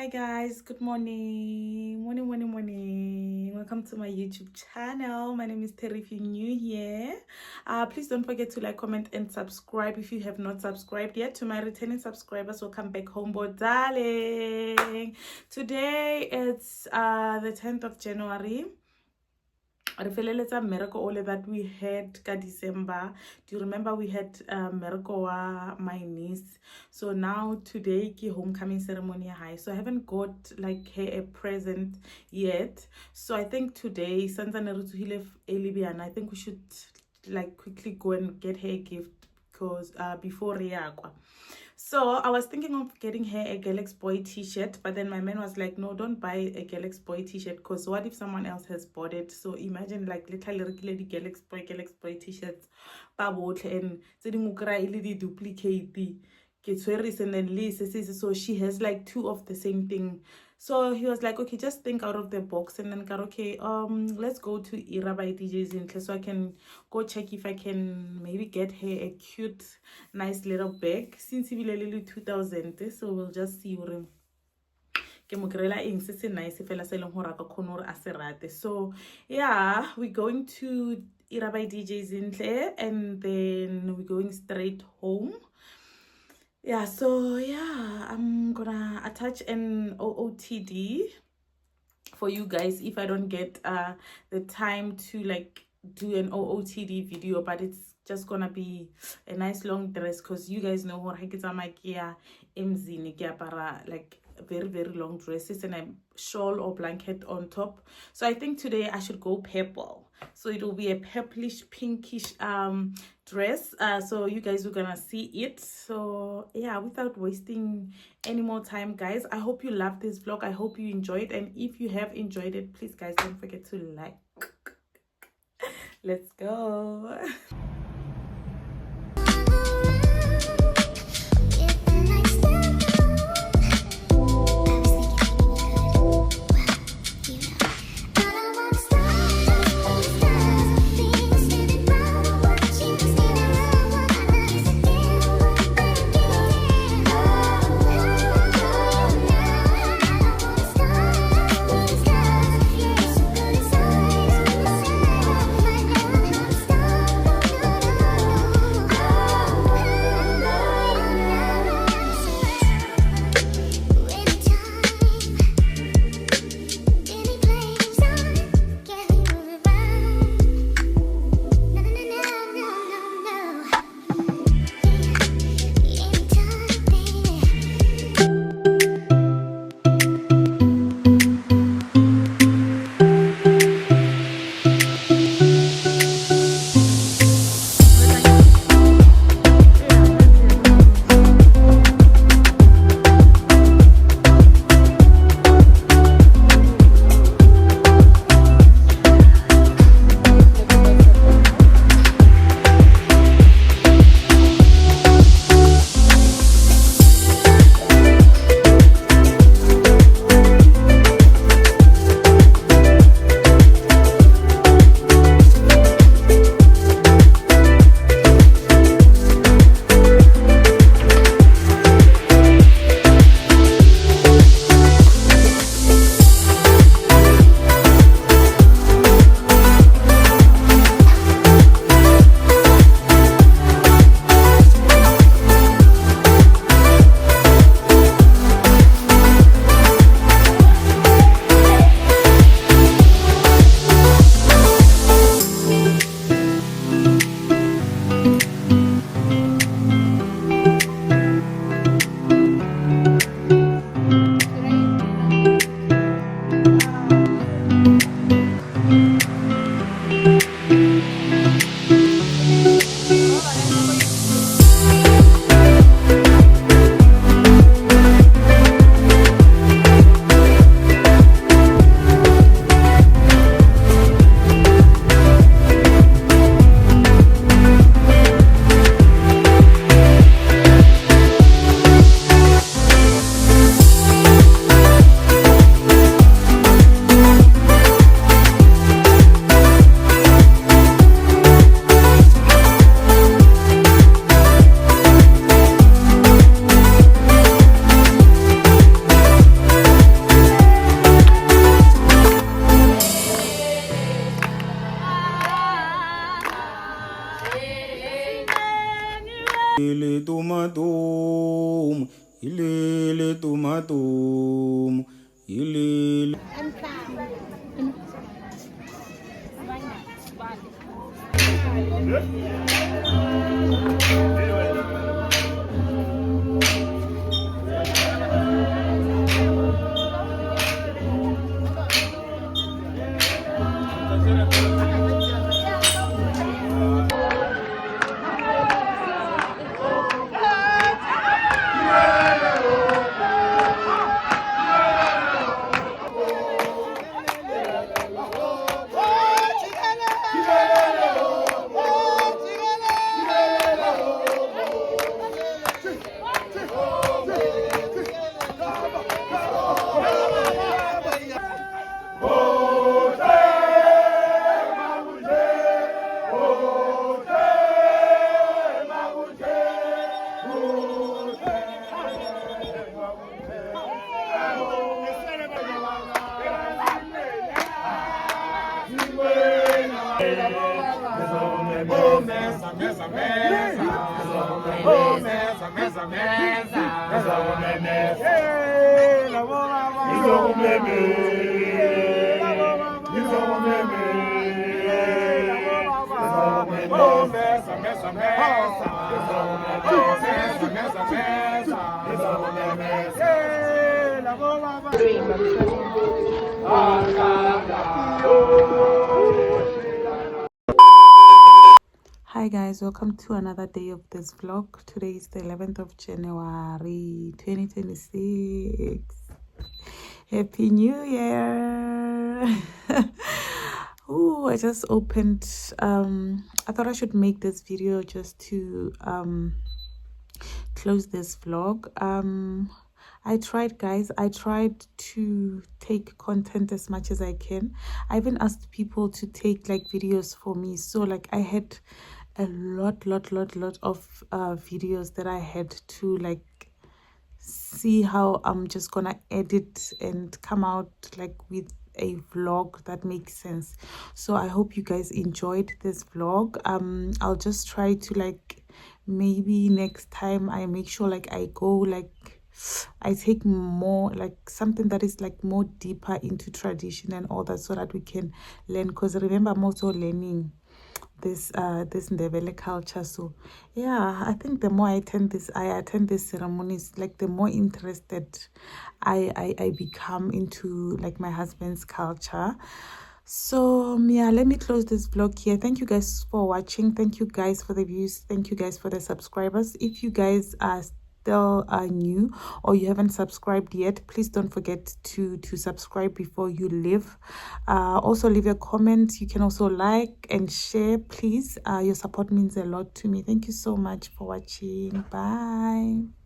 Hi guys, good morning. Welcome to my YouTube channel. My name is Terry. If you're new here, please don't forget to like, comment, and subscribe if you have not subscribed yet. To my returning subscribers, welcome back home, boy, darling. Today it's the 10th of January. Re feleletsa mmereko ole that we had ka December. Do you remember we had mmereko wa my niece? So now today ki homecoming ceremony high. So I haven't got like her a present yet. So I think today since I think we should like quickly go and get her a gift because before Riakwa. So I was thinking of getting her a Galaxy Boy t-shirt, but then my man was like, no, don't buy a Galaxy Boy t-shirt because what if someone else has bought it? So imagine like little lady Galaxy Boy t-shirts and duplicate and then so she has like two of the same thing. So he was like, okay, just think out of the box. And then okay, let's go to Era by DJ Zinhle so I can go check if I can maybe get her a cute, nice little bag. Since he will 2000, so we'll just see what so yeah, we're going to Era by DJ Zinhle and then we're going straight home. Yeah, so yeah, I'm gonna attach an OOTD for you guys if I don't get the time to like do an OOTD video, but it's just gonna be a nice long dress because you guys know what like very long dresses and a shawl or blanket on top. So I think today I should go purple, so it will be a purplish pinkish dress. So you guys are gonna see it. So yeah, without wasting any more time, guys, I hope you love this vlog. I hope you enjoyed, and if you have enjoyed it, please guys don't forget to like. Let's go. matumu yilile Hi guys, welcome to another day of this vlog. Today is the 11th of January 2026. Happy New Year. Oh, I just opened I thought I should make this video just to close this vlog. I tried, guys. I tried to take content as much as I can. I even asked people to take like videos for me, so like I had a lot of videos that I had to like see how I'm just gonna edit and come out like with a vlog that makes sense. So I hope you guys enjoyed this vlog. I'll just try to like maybe next time I make sure like I go like I take more like something that is like more deeper into tradition and all that, so that we can learn, because remember I'm also learning this Ndebele culture. So yeah, I think the more I attend these ceremonies, like the more interested I become into like my husband's culture. So yeah, let me close this vlog here. Thank you guys for watching. Thank you guys for the views. Thank you guys for the subscribers. If you guys are still new or you haven't subscribed yet, please don't forget to subscribe before you leave. Also leave a comment. You can also like and share, please. Your support means a lot to me. Thank you so much for watching. Bye.